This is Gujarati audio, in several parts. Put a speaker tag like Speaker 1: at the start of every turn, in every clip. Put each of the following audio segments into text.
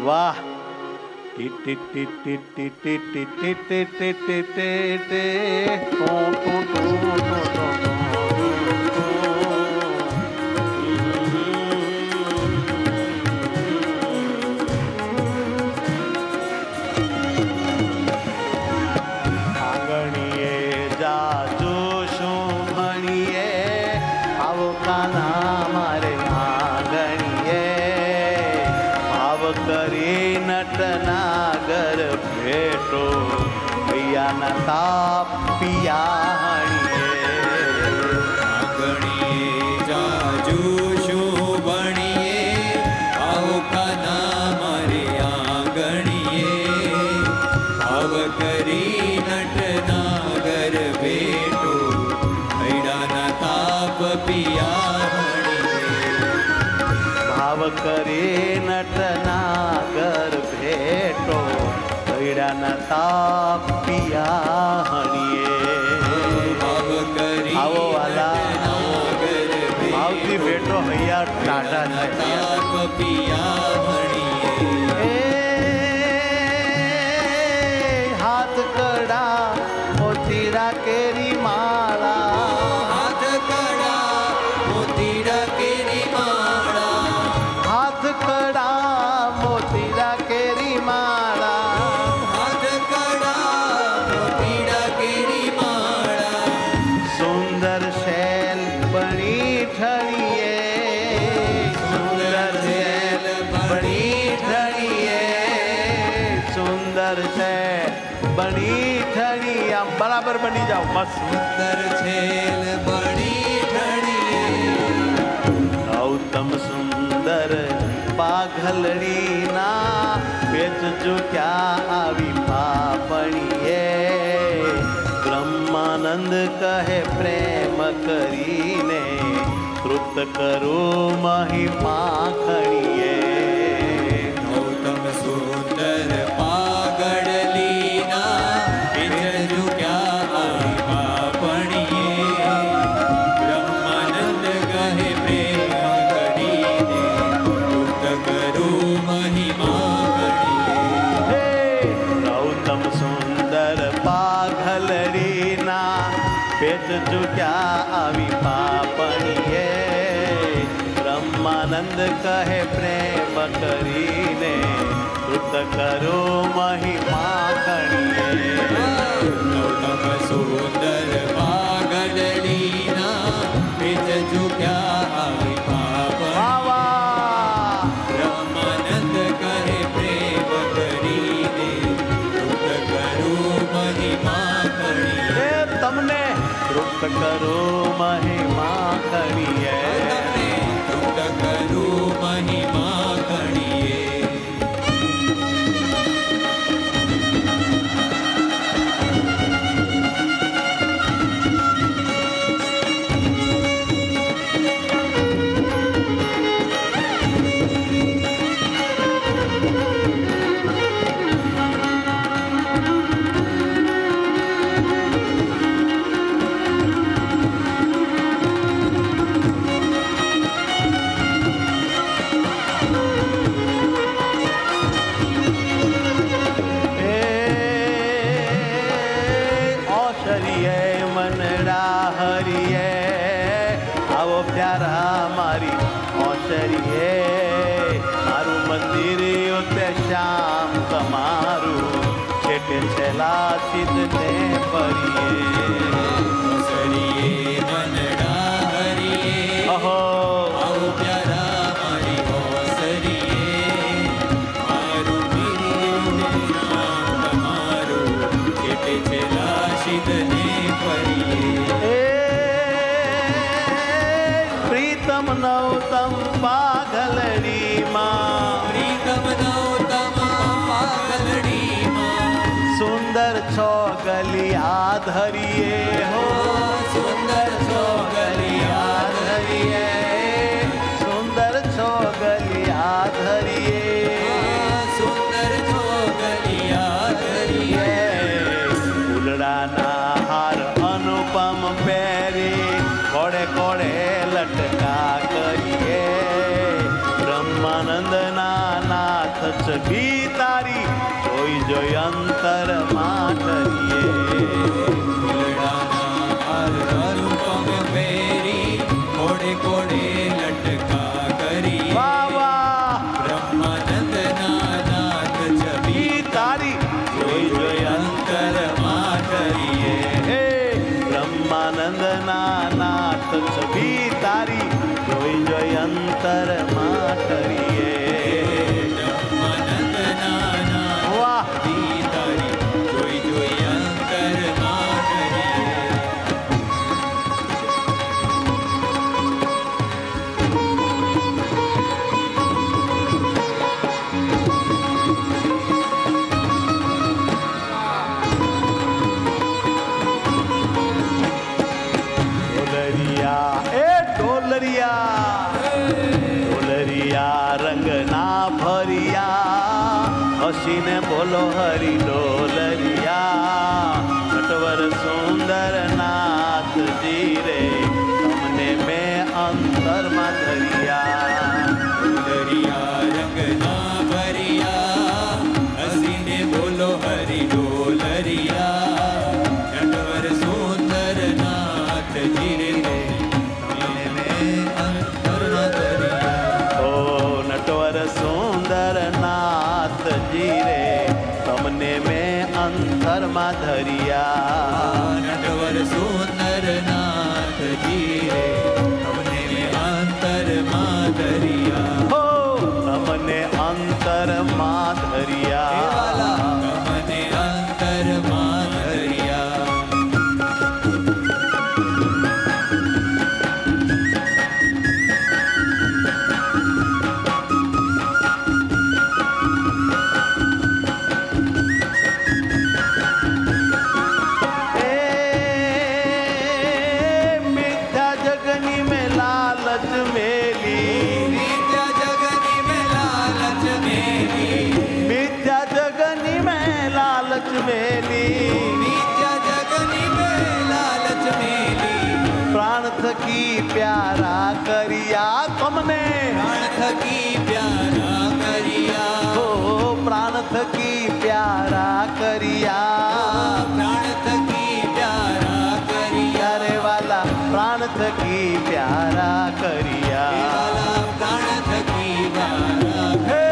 Speaker 1: વાહ ટી ટી ટી ટી ટી ટી ટી ટી ટી ટી ટી ટી ટી ટો ટો ટો ટો ટો નટનાગર ભેટો ભૈયાના તાપિયાણીએ
Speaker 2: આંગણીએ જાજુ શોભણીએ આવો કાના મારે આંગણીએ ભાવ કરી નટનાગર ભેટો ભૈયાના તાપ પિયાણીએ
Speaker 1: ભાવ કરી નટનાગર ભેટો ભૈડાના તાપિયાણીએ
Speaker 2: ભાવ કરી
Speaker 1: આવો વાલા ભાવથી ભેટો હૈયા ટાઢા
Speaker 2: તાપ પિયાણીએ
Speaker 1: હાથ કડા મોતીરા કેરી માળા
Speaker 2: હાથ કડા મોતીરા કેરી માળા
Speaker 1: હાથ કડા મોતીરા કેરી માળા
Speaker 2: હાથ કડા મોતીરા કેરી માળા
Speaker 1: સુંદર શૈલ બની ઠળીએ સુંદર શૈલ બની ઠળીએ સુંદર શૈલ બની ઠળી આમ બરાબર બની જાઓ મસ્ત
Speaker 2: સુંદર છેલ બની ઠળીએ
Speaker 1: ગૌતમ સુંદર પાઘલડીના વેચજો ક્યાં આવી પાપણીએ બ્રહ્માનંદ કહે પ્રેમ કરીને તૃપ્ત કરો મહિમા ખણીએ
Speaker 2: ગૌતમ સુંદર પાગળ લીના વિજજુ ક્યાં આવી પાપણીએ બ્રહ્માનંદ કહે પ્રેમ કરીને તૃપ્ત કરું મહિમા ગણીએ
Speaker 1: હે ગૌતમ સુંદર પાઘલડીના વેચજો ક્યાં આવી પાપણીએ બ્રહ્માનંદ કહે પ્રેમ કરીને તૃપ્ત કરો મહિમા ખણીએ
Speaker 2: ગૌતમ સુંદર પાગળ લીના વિજજુ ક્યાં આવી પાપણીએ
Speaker 1: વાહ
Speaker 2: બ્રહ્માનંદ કહે પ્રેમ કરીને તૃપ્ત કરું મહિમા ગણીએ
Speaker 1: એ તમને તૃપ્ત કરો મહિમા ખણીએ
Speaker 2: તમને તૃપ્ત કરું મહિમા ગણીએ
Speaker 1: ઓશરીએ મનડા હરિએ આવો પ્યારા મારી ઓશરીએ મારું મંદિર તે શ્યામ તમારું છેટે છેલા ચિતને પરીએ
Speaker 2: ઓસરીએ મનડા હરીએ
Speaker 1: અહો
Speaker 2: આવો પ્યારા મારી ઓસરીએ મારું મિરિયું શ્યામ તમારું છેટે છેલા શીતને ફરીએ
Speaker 1: એ પ્રીતમ નવતમ પાઘલડીમાં
Speaker 2: પ્રીતમ નૌતમ પાગલડીમાં
Speaker 1: સુંદર છો ગલિયા ધરીએ હો
Speaker 2: સુંદર છો
Speaker 1: ગલિયા ધરીએ સુંદર છો ગલિયા ધરીએ
Speaker 2: સુંદર છો ગલિયા ધરીએ
Speaker 1: ફૂલડાના હાર અનુપમ પહેરી કોડે કોડે લટકા કરીએ બ્રહ્માનંદના નાથ છબી તારી જોઈ જોઈ અંતરમાં ઠરીએ.
Speaker 2: ફૂલડાના હાર અનુપમ પહેરી કોડે કોડે લટકા કરી.
Speaker 1: વાહ વાહ
Speaker 2: બ્રહ્માનંદના નાથ છબી
Speaker 1: તારી જોઈ જોઈ અંતરમાં ઠરીએ. હે બ્રહ્માનંદના નાથ છબી તારી જોઈ જોઈ અંતરમાં ઠરીએ.
Speaker 2: બ્રહ્માનંદના નાથ
Speaker 1: વાહ
Speaker 2: છબી તારી જોઈ જોઈ અંતરમાં કરીએ.
Speaker 1: ઢોલરિયા એ ઢોલરિયા રંગના ભરિયા હસીને બોલો હરી ઢોલરિયા. નટવર સુંદર નાથજી રે તમને મેં અંતરમાં ધરિયા.
Speaker 2: દરિયા રંગના ભરિયા હસીને બોલો હરી ડોલરિયા. નટવર સુંદર નાથજી રે તમને મેં અંતરમાં ધરિયા.
Speaker 1: ઓ નટવર સુંદર નાથજી રે તમને મેં અંતરમાં ધરિયા.
Speaker 2: નટવર સુંદર નાથજી રે તમને મેં અંતરમાં ધરિયા.
Speaker 1: હો તમને અંતરમાં ધરિયા.
Speaker 2: તમને અંતરમાં ધરિયા.
Speaker 1: એ મિથ્યા જગની મેં લાલચ મેલી.
Speaker 2: નિત્ય જગની મેં લાલચ મેલી.
Speaker 1: મિથ્યા જગની મેં લાલચ મેલી.
Speaker 2: નિત્ય જગની મેં લાલચ મેલી.
Speaker 1: પ્રાણ થકી પ્યારા કર્યા તમને.
Speaker 2: પ્રાણ થકી પ્યારા કર્યા.
Speaker 1: હો પ્રાણ થકી પ્યારા કર્યા.
Speaker 2: પ્રાણ થકી પ્યારા કર્યા.
Speaker 1: રે વાલા પ્રાણ થકી પ્યારા કર્યા.
Speaker 2: વાલા પ્રાણ થકી પ્યારા.
Speaker 1: હે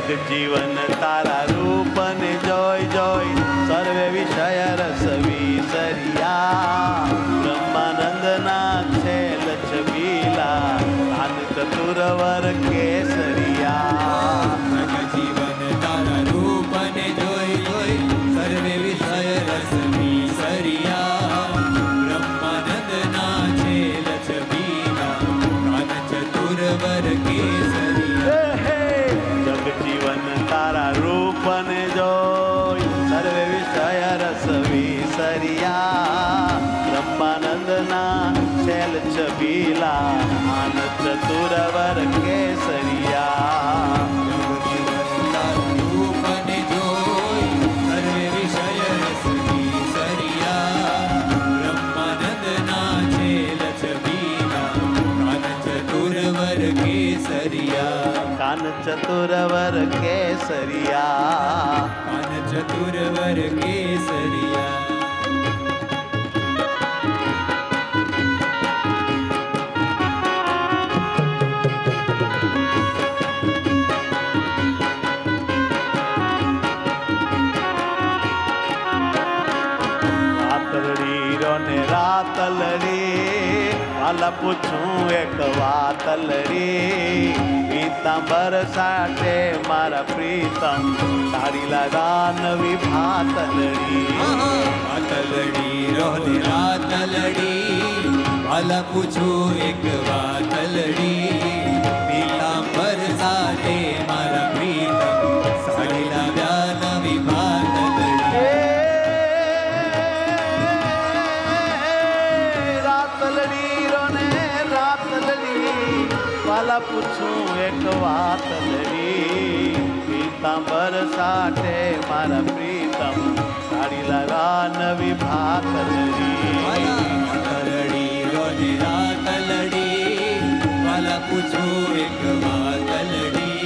Speaker 1: જગજીવન તારા રૂપને જોઈ જોઈ સર્વે વિષય રસ વિસર્યા. બ્રહ્માનંદના છેલ છબીલા આન ચતુરવર કેસરિયા.
Speaker 2: જીવન તારા રૂપને જોઈ જોઈ સર્વે વિષય રસ વિસર્યા. બ્રહ્માનંદના છેલ છબીલા કાન ચતુરવર કેસરિયા.
Speaker 1: હે જગજીવન તારા રૂપને જોઈ સર્વે વિષય રસ વિસર્યા. બ્રહ્માનંદના શૈલ છબીલા આન ચતુરવર કેસરિયા.
Speaker 2: રૂપને જોઈ સર્વે વિષય રસ વિસર્યા. બ્રહ્માનંદના છેલ છબીલા કાન ચતુરવર કેસરિયા.
Speaker 1: કાન ચતુરવર કેસરિયા.
Speaker 2: કાન ચતુરવર કેસરિયા.
Speaker 1: રાતલડી રોને રાતલડી વાલા પૂછું એક વાતલડી. પીતાંબર સાથે મારા પ્રીતમ સાડી લાગા નવી ભાતલડી.
Speaker 2: વાતલડી રોને રાતલડી વાલા પૂછું એક વાતલડી. પીતાંબર સાથે મારા પ્રીતમ સાડી લાવ્યા નવી ભાતલડી.
Speaker 1: રાતલડી રોને રાતલડી વાલા પૂછું એક વાતલડી. પીતાંબર સાથે મારા પ્રીતમ સાડી લાગા નવી ભાતલડી.
Speaker 2: વાતલડી રોને રાતલડી વાલા પૂછું એક વાતલડી.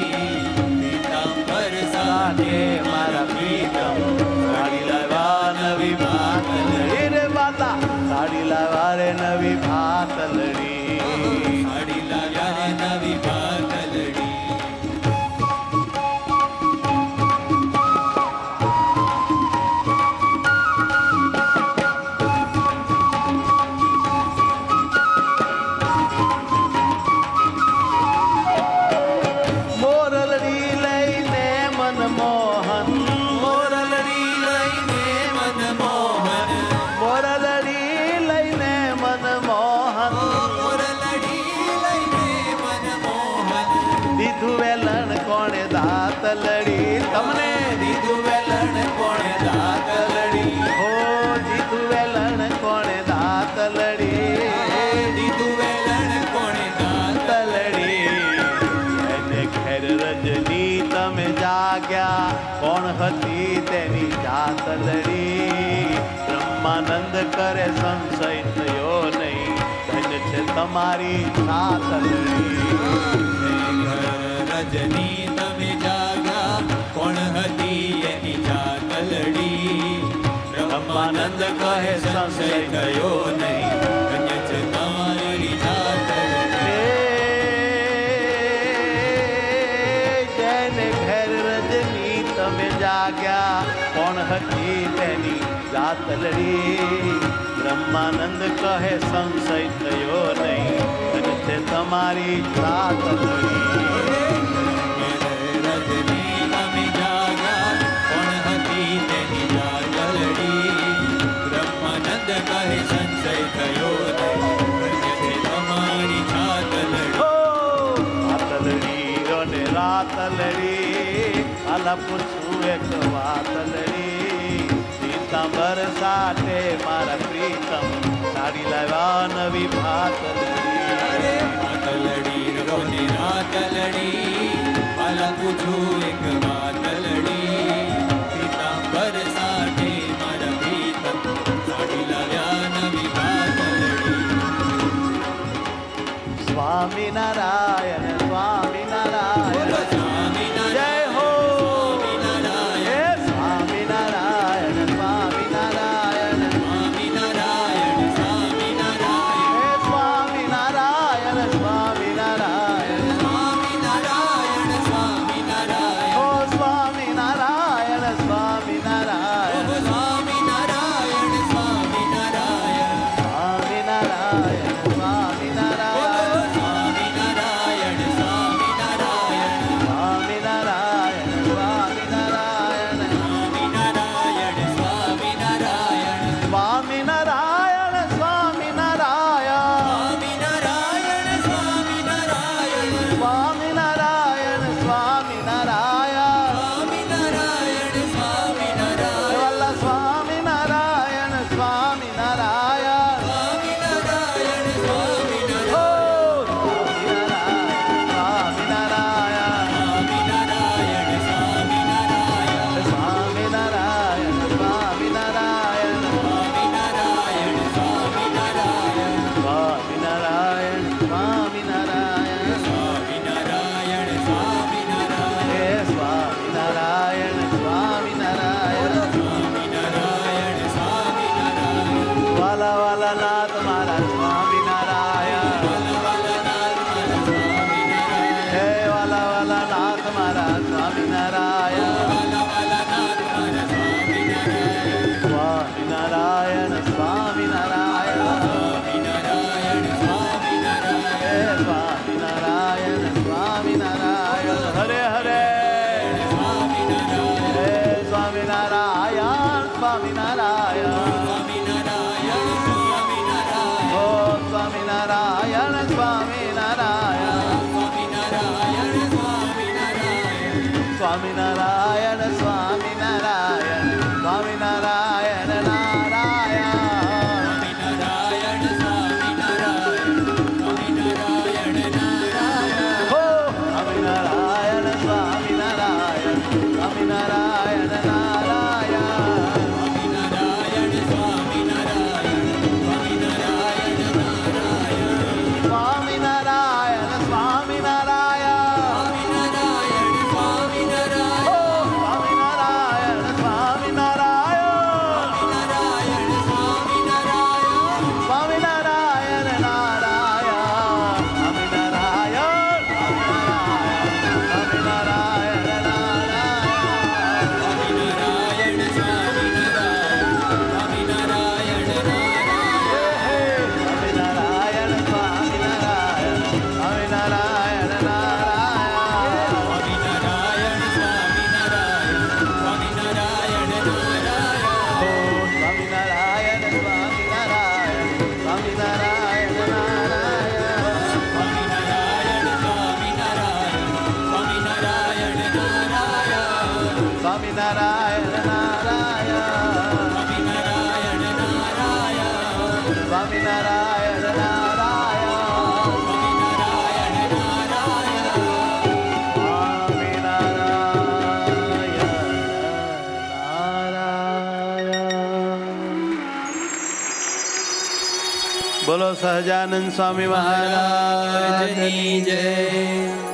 Speaker 1: વેલણ કોણે દાતલડી તમને
Speaker 2: દીધું વેલણ કોણે દાતલડી
Speaker 1: હો દીધું વેલણ કોણે દાતલડી
Speaker 2: દીધું વેલણ કોણે દાતલડી
Speaker 1: એને ઘેર રજની તમે જાગ્યા કોણ હતી તેની જાતલડી બ્રહ્માનંદ કરે સંશય થયો નહીં ધન્ય છે તમારી જાતલડી
Speaker 2: રજની તમે જાગ્યા કોણ હતી એની જાતલડી બ્રહ્માનંદ કહે સંશય ગયો નહીં ધન્ય છે તમારી જાતલડી
Speaker 1: જેને ઘેર રજની તમે જાગ્યા કોણ હતી તેની જાતલડી બ્રહ્માનંદ કહે સંશય થયો નહીં અને છે તમારી જાતલડી
Speaker 2: રજની તમે જાગ્યા કોણ હતી તેની જાતલડી બ્રહ્માનંદ કહે સંશય થયો નહીં ધન્ય છે તમારી જાતલડી
Speaker 1: જાતલડી અને રાતલડી આલા પૂછું એક વાતલડી પીતાંબર સાથે મારા પ્રીતમ સાડી લાવ્યા નવી ભાતલડી
Speaker 2: માતલડી રોને રાતલડી આલા પૂછું એક વાતલડી પીતાંબર સાથે મારા પ્રીતમ સાડી લાવ્યા નવી ભાતલડી
Speaker 1: સ્વામિનારાયણ સ્વામિનારાયણ જય હો હે સ્વામિનારાયણ સ્વામિનારાયણ હે સ્વામિનારાયણ સ્વામિનારાયણ હો સ્વામિનારાયણ સ્વામિનારાયણ સ્વામિનારાયણ સ્વામિનારાયણ સ્વામિનારાયણ સ્વામિનારાયણ સ્વામિનારાયણ નારાયણ હો સ્વામિનારાયણ સ્વામિનારાયણ સ્વામિનારાયણ નારાયણ સ્વામિનારાયણ સ્વામિનારાયણ હો સ્વામિનારાયણ સ્વામિનારાયણ સ્વામિનારાયણ નારાયણ
Speaker 2: સ્વામિનારાયણ નારાયણ
Speaker 1: સ્વામિનારાયણ નારાયણ
Speaker 2: સ્વામિનારાયણ
Speaker 1: બોલો સહજાનંદ સ્વામી મહારાજ
Speaker 2: નારાયણની જય.